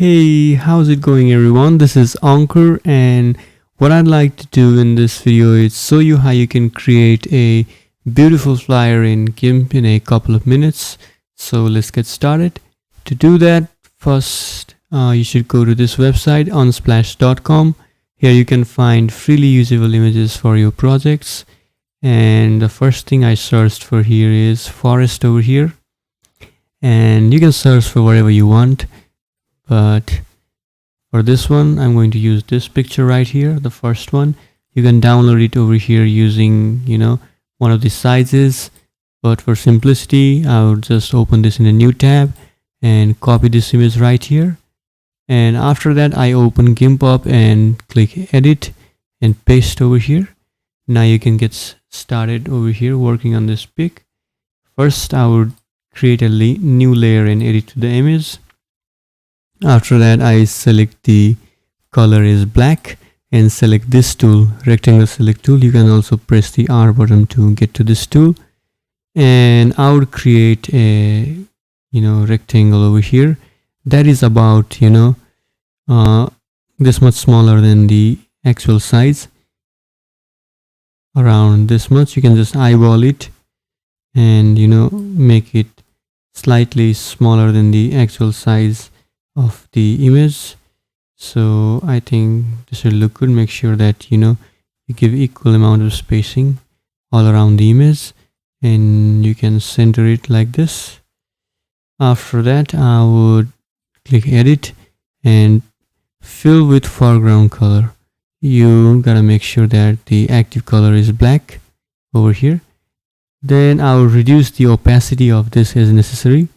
Hey, how's it going everyone? This is Ankur, and what I'd like to do in this video is show you how you can create a beautiful flyer in GIMP in a couple of minutes. So let's get started. To do that, first you should go to this website unsplash.com. Here you can find freely usable images for your projects, and the first thing I searched for here is forest over here, and you can search for whatever you want. But for this one, I'm going to use this picture right here, the first one. You can download it over here using, one of the sizes. But for simplicity, I would just open this in a new tab and copy this image right here. And after that, I open GIMP up and click Edit and paste over here. Now you can get started over here working on this pic. First, I would create a new layer and edit to the image. After that, I select the color is black and select this tool, rectangle select tool. You can also press the R button to get to this tool. And I would create a, rectangle over here that is about, this much smaller than the actual size. Around this much. You can just eyeball it and, make it slightly smaller than the actual size of the image. So I think this will look good. Make sure that you give equal amount of spacing all around the image, and you can center it like this. After that, I would click Edit and fill with foreground color. You gotta make sure that the active color is black over here. Then I will reduce the opacity of this as necessary.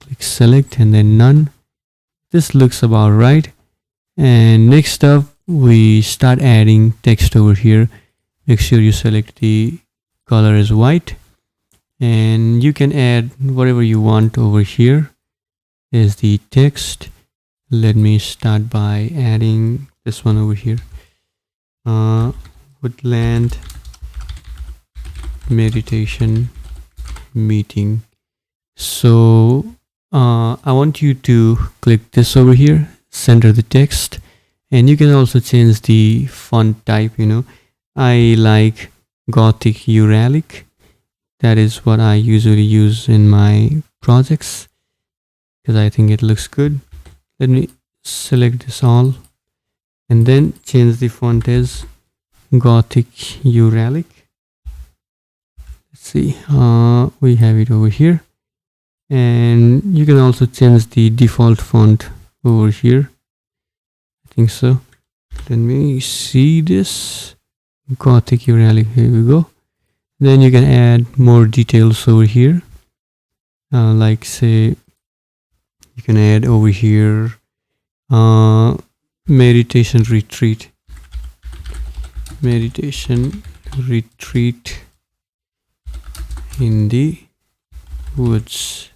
Click select and then none. This looks about right. And next up, we start adding text over here. Make sure you select the color as white, and you can add whatever you want over here as the text. Let me start by adding this one over here. Woodland meditation meeting. So I want you to click this over here, center the text, and you can also change the font type. I like Gothic Uralic. That is what I usually use in my projects because I think it looks good. Let me select this all and then change the font as Gothic Uralic. Let's see, we have it over here. And you can also change the default font over here. I think so. Let me see this. Gothic Uralic. Here we go. Then you can add more details over here. Like say, you can add over here meditation retreat. Meditation retreat in the woods.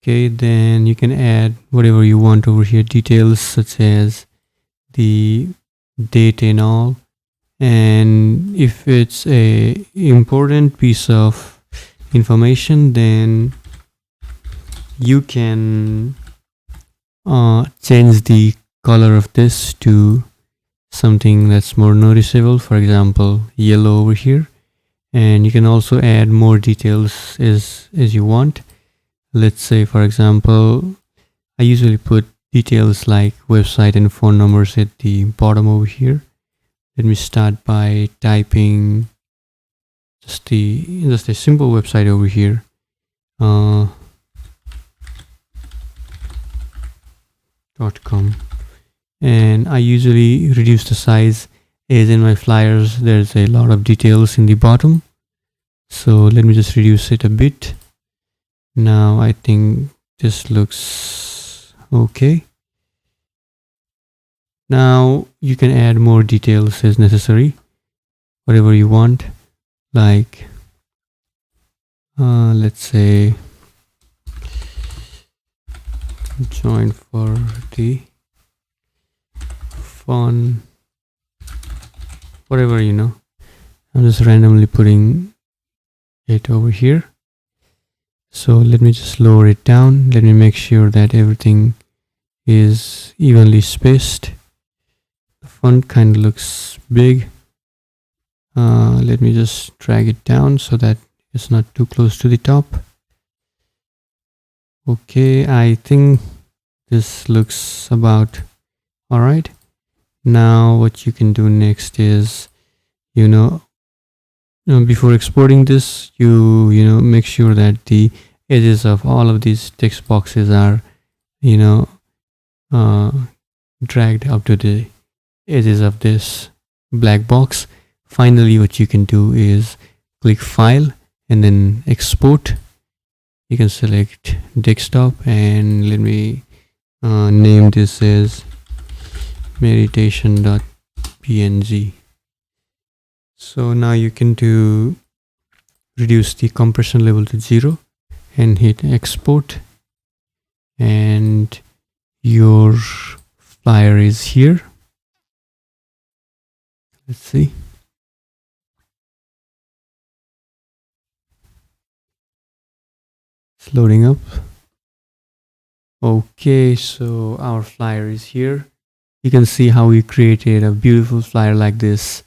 Okay, then you can add whatever you want over here, details such as the date and all. And if it's a important piece of information, then you can change the color of this to something that's more noticeable, for example yellow over here. And you can also add more details as you want. Let's say, for example, I usually put details like website and phone numbers at the bottom over here. Let me start by typing just a simple website over here. .com. And I usually reduce the size, as in my flyers there's a lot of details in the bottom. So let me just reduce it a bit. Now I think this looks okay. Now you can add more details as necessary, whatever you want, like let's say join for the fun, whatever. I'm just randomly putting it over here. So let me just lower it down. Let me make sure that everything is evenly spaced. The font kind of looks big. Let me just drag it down so that it's not too close to the top. Okay, I think this looks about all right. Now what you can do next is, before exporting this, you make sure that the edges of all of these text boxes are uh, dragged up to the edges of this black box. Finally, what you can do is click File and then Export. You can select desktop, and let me name this as meditation.png. So now you can reduce the compression level to 0 and hit export, and your flyer is here. Let's see. It's loading up. Okay, so our flyer is here. You can see how we created a beautiful flyer like this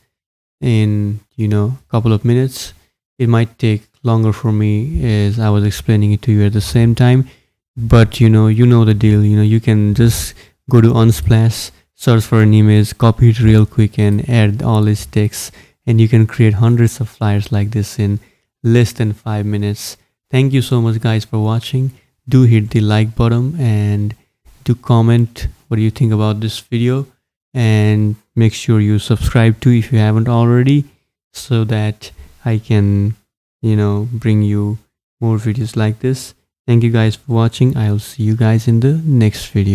in a couple of minutes. It might take longer for me as I was explaining it to you at the same time, but you know the deal. You can just go to Unsplash, search for an image, copy it real quick and add all this text, and you can create hundreds of flyers like this in less than 5 minutes. Thank you so much guys for watching. Do hit the like button and do comment what do you think about this video, and make sure you subscribe too if you haven't already, so that I can bring you more videos like this. Thank you guys for watching. I'll see you guys in the next video.